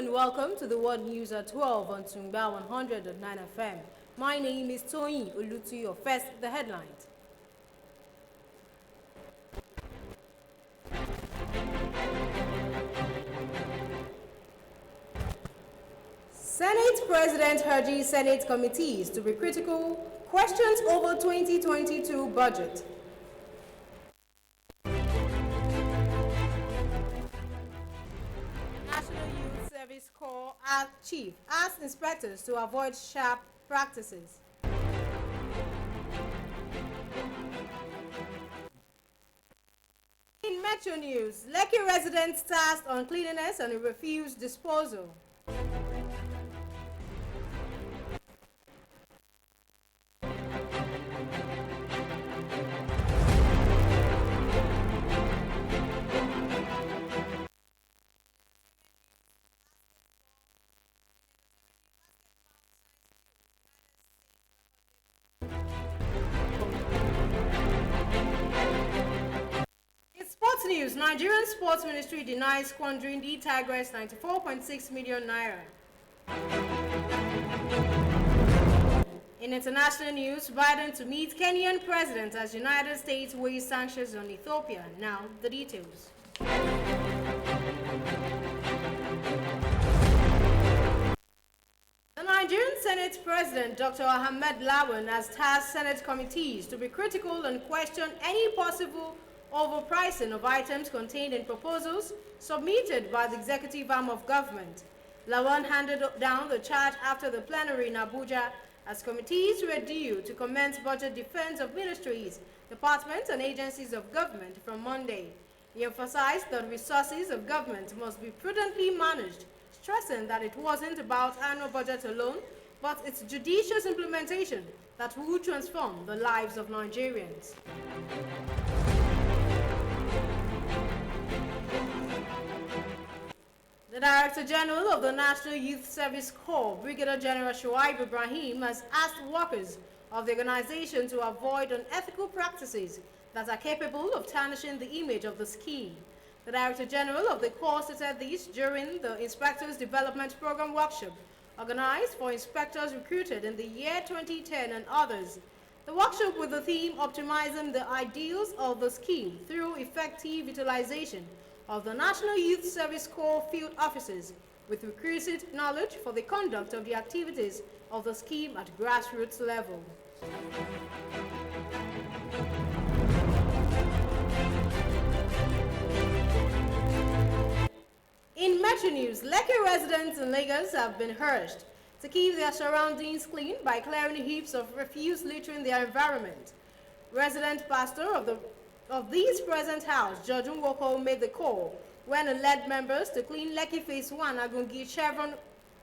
and welcome to the World News at 12 on Tungba 100.9 FM. My name is Tony Olutuyo. First, the headlines. Senate President urges Senate committees to be critical. Questions over 2022 budget. National Youth Service Corps Chief asks inspectors to avoid sharp practices. In Metro News, Lekki residents tasked on cleanliness and refuse disposal. Sports news, Nigerian Sports Ministry denies squandering the Tigers 94.6 million naira. In international news, Biden to meet Kenyan president as United States weighs sanctions on Ethiopia. Now, the details. The Nigerian Senate President, Dr. Ahmed Lawan, has tasked Senate committees to be critical and question any possible overpricing of items contained in proposals submitted by the executive arm of government. Lawan handed down the charge after the plenary in Abuja as committees were due to commence budget defense of ministries, departments and agencies of government from Monday. He emphasized that resources of government must be prudently managed, stressing that it wasn't about annual budget alone, but its judicious implementation that would transform the lives of Nigerians. The Director General of the National Youth Service Corps, Brigadier General Shuaib Ibrahim, has asked workers of the organization to avoid unethical practices that are capable of tarnishing the image of the scheme. The Director General of the Corps stated this during the Inspectors Development Program workshop organized for inspectors recruited in the year 2010 and others. The workshop with the theme Optimizing the Ideals of the Scheme through Effective Utilization of the National Youth Service Corps field officers with requisite knowledge for the conduct of the activities of the scheme at grassroots level. In Metro News, Lekki residents in Lagos have been urged to keep their surroundings clean by clearing heaps of refuse littering their environment. Resident pastor of this present house, George Nwoko, made the call when he led members to clean Lekki Phase 1, Agungi, Chevron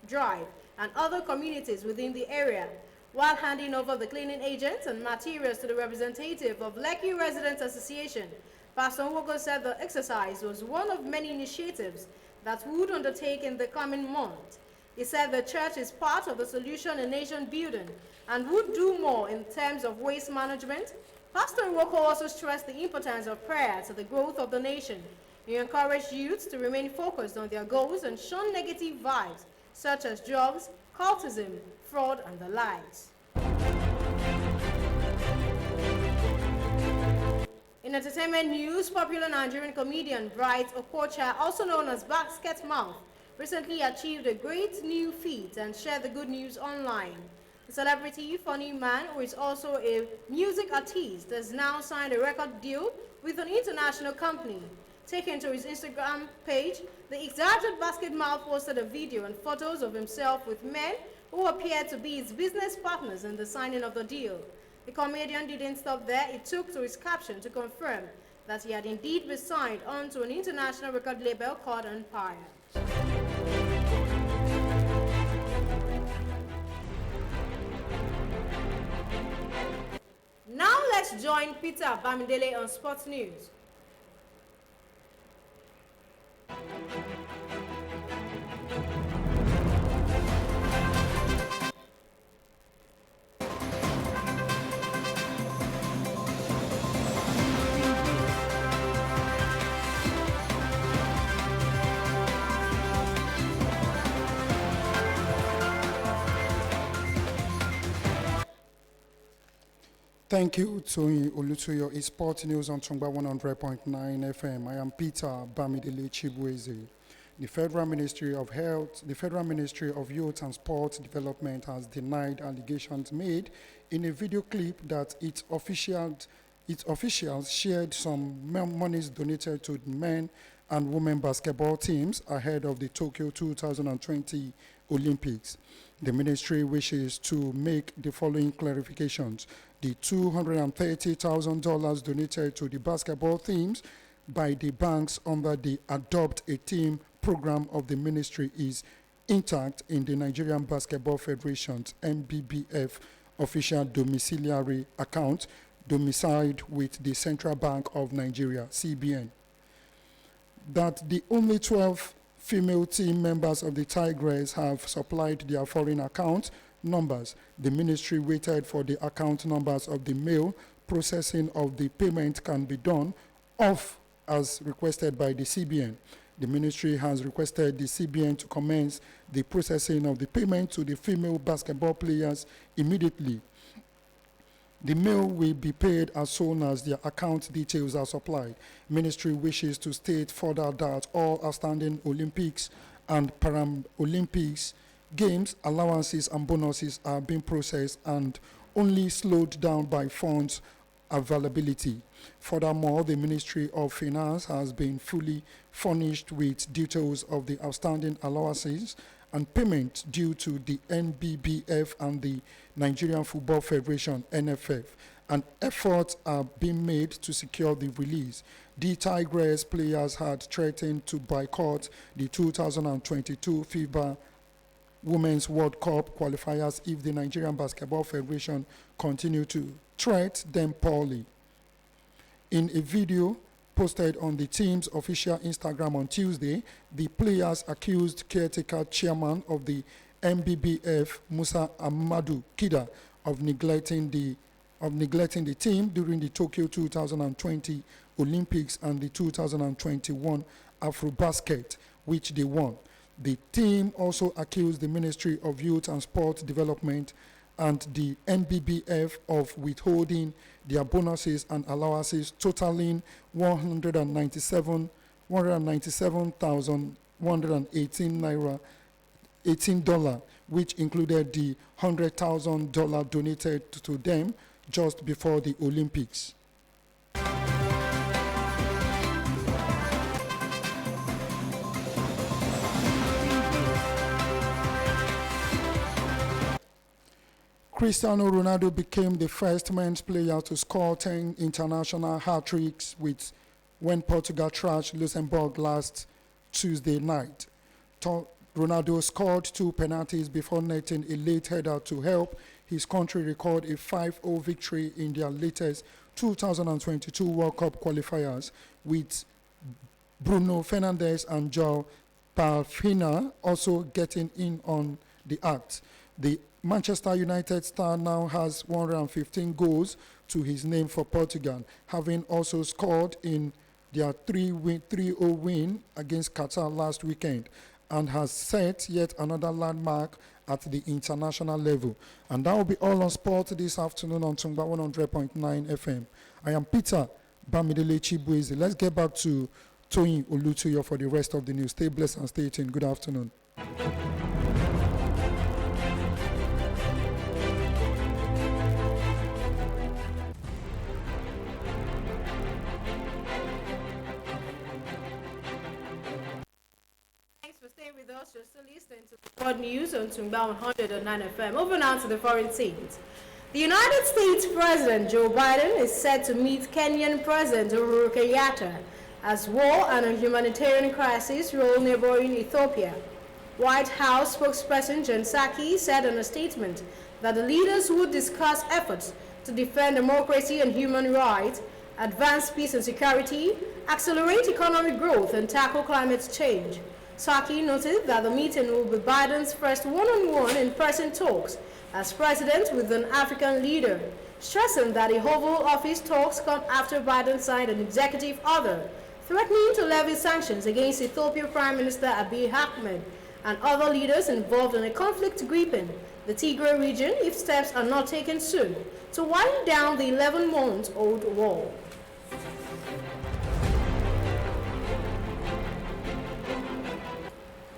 Drive, and other communities within the area. While handing over the cleaning agents and materials to the representative of Lekki Residents Association, Pastor Nwoko said the exercise was one of many initiatives that would undertake in the coming month. He said the church is part of the solution in nation building and would do more in terms of waste management. Pastor Nwoko also stressed the importance of prayer to the growth of the nation. He encouraged youths to remain focused on their goals and shun negative vibes such as drugs, cultism, fraud, and the likes. In entertainment news, popular Nigerian comedian Bright Okocha, also known as Basket Mouth, recently achieved a great new feat and shared the good news online. The celebrity funny man, who is also a music artist, has now signed a record deal with an international company. Taken to his Instagram page, the exaggerated Basket Mouth posted a video and photos of himself with men who appeared to be his business partners in the signing of the deal. The comedian didn't stop there. It took to his caption to confirm that he had indeed been signed onto an international record label called Empire. Now let's join Peter Bamidele on Sports News. Thank you to Olutuyo. It's Sport News on Tungba 100.9 FM. I am Peter Bamidele Chibueze. The Federal Ministry of Health, the Federal Ministry of Youth and Sport Development has denied allegations made in a video clip that its officials shared some monies donated to men and women basketball teams ahead of the Tokyo 2020 Olympics. The ministry wishes to make the following clarifications. The $230,000 donated to the basketball teams by the banks under the Adopt a Team program of the ministry is intact in the Nigerian Basketball Federation's NBBF official domiciliary account domiciled with the Central Bank of Nigeria, CBN. That the only 12 female team members of the Tigress have supplied their foreign account numbers. The ministry waited for the account numbers of the male. Processing of the payment can be done off as requested by the CBN. The ministry has requested the CBN to commence the processing of the payment to the female basketball players immediately. The male will be paid as soon as their account details are supplied. Ministry wishes to state further that all outstanding Olympics and Paralympics games, allowances and bonuses are being processed and only slowed down by funds availability. Furthermore, the Ministry of Finance has been fully furnished with details of the outstanding allowances and payments due to the NBBF and the Nigerian Football Federation, NFF, and efforts are being made to secure the release. The Tigress players had threatened to boycott the 2022 FIBA Women's World Cup qualifiers if the Nigerian Basketball Federation continued to treat them poorly. In a video posted on the team's official Instagram on Tuesday, the players accused caretaker chairman of the MBBF, Musa Amadou Kida, of neglecting the team during the Tokyo 2020 Olympics and the 2021 Afrobasket, which they won. The team also accused the Ministry of Youth and Sport Development and the NBBF of withholding their bonuses and allowances totaling $197,118, which included the $100,000 donated to them just before the Olympics. Cristiano Ronaldo became the first men's player to score 10 international hat-tricks when Portugal trashed Luxembourg last Tuesday night. Ronaldo scored 2 penalties before netting a late header to help his country record a 5-0 victory in their latest 2022 World Cup qualifiers, with Bruno Fernandes and João Palhinha also getting in on the act. The Manchester United star now has 115 goals to his name for Portugal, having also scored in their 3-0 win against Qatar last weekend, and has set yet another landmark at the international level. And that will be all on sport this afternoon on Tungba 100.9 FM. I am Peter Bamidele Chibueze. Let's get back to Toyin Olutuyo for the rest of the news. Stay blessed and stay tuned. Good afternoon. With us, you're still listening to Sport News on Tungba 109 FM. Over now to the foreign scenes. The United States President Joe Biden is set to meet Kenyan President Uhuru Kenyatta as war and a humanitarian crisis roll neighboring Ethiopia. White House spokesperson Jen Psaki said in a statement that the leaders would discuss efforts to defend democracy and human rights, advance peace and security, accelerate economic growth, and tackle climate change. Psaki noted that the meeting will be Biden's first one-on-one in-person talks as president with an African leader, stressing that the Oval Office talks come after Biden signed an executive order threatening to levy sanctions against Ethiopia Prime Minister Abiy Ahmed and other leaders involved in a conflict gripping the Tigray region if steps are not taken soon to wind down the 11-month-old war.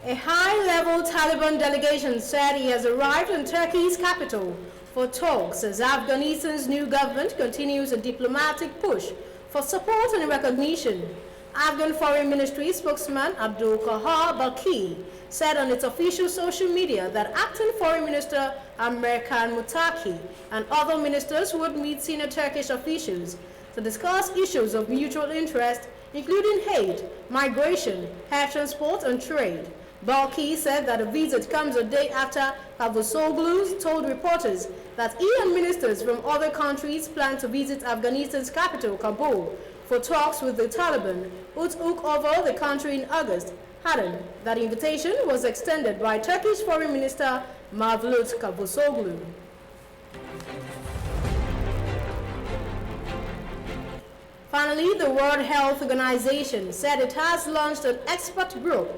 A high-level Taliban delegation said he has arrived in Turkey's capital for talks as Afghanistan's new government continues a diplomatic push for support and recognition. Afghan Foreign Ministry spokesman Abdul Kahar Balki said on its official social media that acting Foreign Minister Amir Khan Muttaqi and other ministers would meet senior Turkish officials to discuss issues of mutual interest, including aid, migration, air transport, and trade. Balki said that the visit comes a day after Cavusoglu told reporters that he and ministers from other countries plan to visit Afghanistan's capital, Kabul, for talks with the Taliban, who took over the country in August, adding that invitation was extended by Turkish Foreign Minister Mevlut Cavusoglu. Finally, the World Health Organization said it has launched an expert group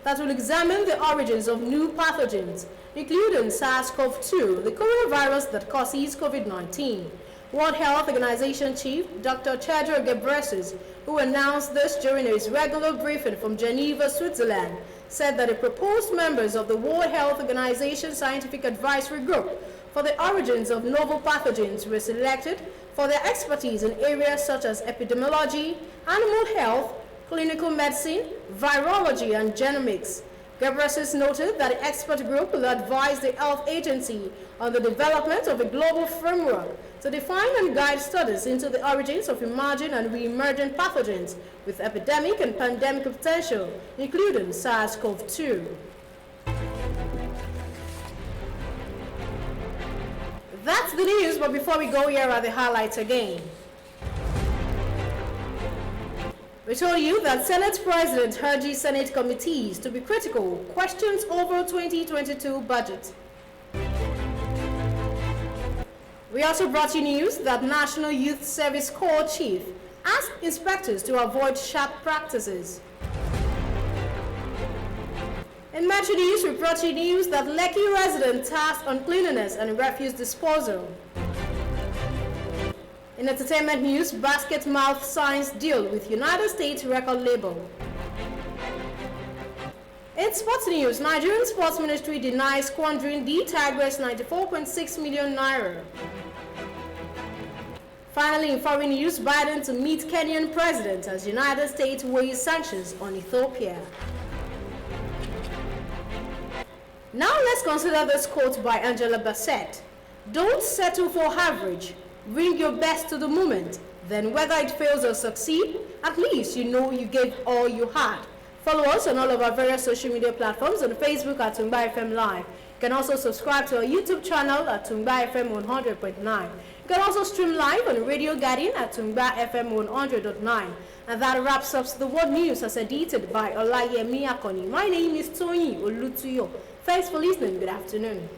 that will examine the origins of new pathogens, including SARS-CoV-2, the coronavirus that causes COVID-19. World Health Organization Chief Dr. Tedros Ghebreyesus, who announced this during his regular briefing from Geneva, Switzerland, said that the proposed members of the World Health Organization Scientific Advisory Group for the origins of novel pathogens were selected for their expertise in areas such as epidemiology, animal health, clinical medicine, virology, and genomics. Ghebreyesus noted that the expert group will advise the health agency on the development of a global framework to define and guide studies into the origins of emerging and re-emergent pathogens with epidemic and pandemic potential, including SARS-CoV-2. That's the news, but before we go, here are the highlights again. We told you that Senate President urges Senate committees to be critical, questions over 2022 budget. We also brought you news that National Youth Service Corps Chief asked inspectors to avoid sharp practices. In Metro News, we brought you news that Lekki resident tasked on cleanliness and refuse disposal. In entertainment news, Basket Mouth signs deal with United States record label. In sports news, Nigerian Sports Ministry denies squandering the Tigress 94.6 million naira. Finally, in foreign news, Biden to meet Kenyan president as United States weighs sanctions on Ethiopia. Now let's consider this quote by Angela Bassett. Don't settle for average. Bring your best to the moment. Then whether it fails or succeeds, at least you know you gave all you had. Follow us on all of our various social media platforms, on Facebook at Tungba FM Live. You can also subscribe to our YouTube channel at Tungba FM 100.9. You can also stream live on Radio Garden at Tungba FM 100.9. And that wraps up the world news as edited by Olayemi Akoni. My name is Tony Olutuyo. Thanks for listening. Good afternoon.